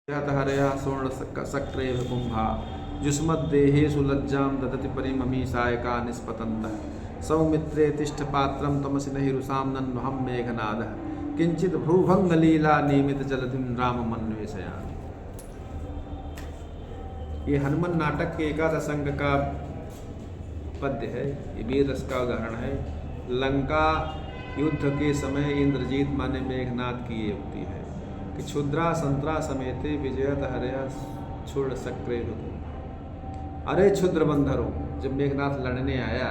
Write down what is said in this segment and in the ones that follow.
हरया स्वर्ण कुंभा जुष्मद्देहेषु लज्जां ददति परिममी सायका निष्पतन्तः सौमित्रे तिष्ठ पात्रं तमसि नहि रुषां नन्वहं मेघनादः किंचित भ्रूभंगलीला नियमित जलधिं राममन्वेषयामि। ये हनुमान नाटक के एकादश अंग का पद्य है। ये वीर रस का उदाहरण है। लंका युद्ध के समय इंद्रजीत माने मेघनाद की ये उक्ति है कि क्षुद्रा संतरा समेते विजयत हरया क्षुद्र सक्रे। अरे क्षुद्र बंदरों, जब मेघनाथ लड़ने आया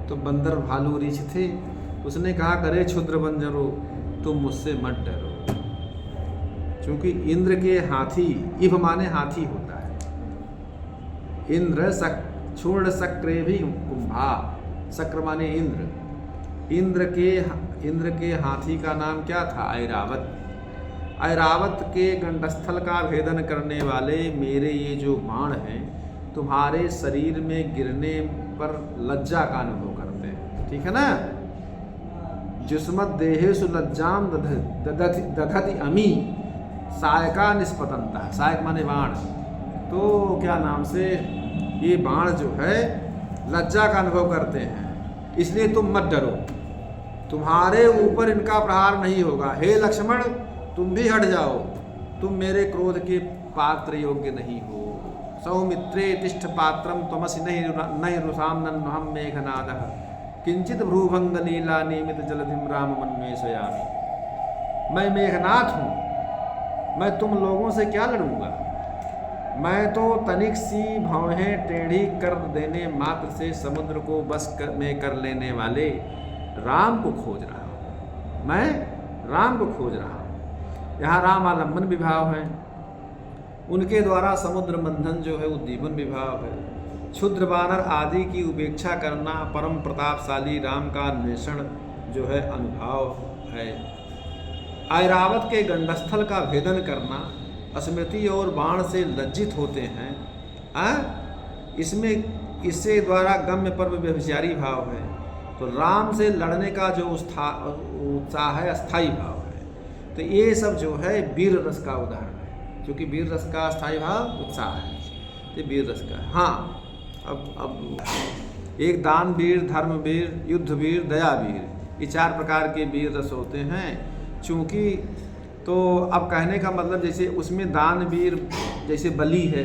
तो बंदर भालू रीछ थे। उसने कहा करे क्षुद्र बंदरों, तुम मुझसे मत डरो, क्योंकि इंद्र के हाथी, इभ माने हाथी होता है। इंद्र क्षुद्र सक्रे भी कुंभा, सक्र माने इंद्र। इंद्र के हाथी का नाम क्या था? ऐरावत। ऐरावत के गंडस्थल का भेदन करने वाले मेरे ये जो बाण हैं, तुम्हारे शरीर में गिरने पर लज्जा का अनुभव करते हैं। ठीक है ना? जुष्मत देहेषु लज्जाम दधति अमी सायका निष्पतंता। सायक माने बाण। तो क्या नाम से ये बाण जो है लज्जा का अनुभव करते हैं, इसलिए तुम मत डरो, तुम्हारे ऊपर इनका प्रहार नहीं होगा। हे लक्ष्मण, तुम भी हट जाओ, तुम मेरे क्रोध के पात्र योग्य नहीं हो। सौमित्रे तिष्ठ पात्रम तमसि नहि रुषां नन्वहं मेघनादः किंचित भ्रूभंग लीला नियमित जलधिं राममन्वेषयामि। मैं मेघनाथ हूँ, मैं तुम लोगों से क्या लड़ूंगा? मैं तो तनिक सी भौहें टेढ़ी कर देने मात्र से समुद्र को बस में कर लेने वाले राम को खोज रहा हूँ। मैं राम को खोज रहा हूँ। यहाँ राम आलम्बन विभाव है, उनके द्वारा समुद्र मंथन जो है उद्दीपन विभाव है। क्षुद्र बानर आदि की उपेक्षा करना परम प्रतापशाली राम का अन्वेषण जो है अनुभाव है। ऐरावत के गंडस्थल का भेदन करना, स्मृति और बाण से लज्जित होते हैं। इससे द्वारा गम्य पर्व व्यभिचारी भाव है। तो राम से लड़ने का जो उत्साह है अस्थाई भाव है। तो ये सब जो है वीर रस का उदाहरण है, क्योंकि वीर रस का अस्थाई भाव उत्साह है, तो वीर रस का है। हाँ, अब एक दान वीर, धर्म वीर, युद्ध वीर, दया वीर, ये चार प्रकार के वीर रस होते हैं। चूँकि तो अब कहने का मतलब जैसे उसमें दान वीर जैसे बलि है,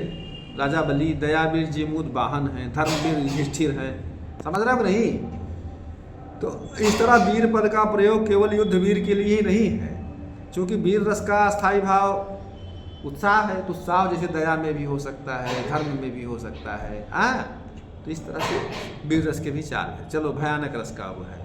राजा बलि, दया वीर जीमूत वाहन है, धर्म वीर युधिष्ठिर है। समझ रहे हो नहीं? तो इस तरह वीर पद का प्रयोग केवल युद्ध वीर के लिए ही नहीं है, क्योंकि वीर रस का अस्थाई भाव उत्साह है। तो उत्साह जैसे दया में भी हो सकता है, धर्म में भी हो सकता है। तो इस तरह से वीर रस के भी चार है। चलो, भयानक रस का वो है।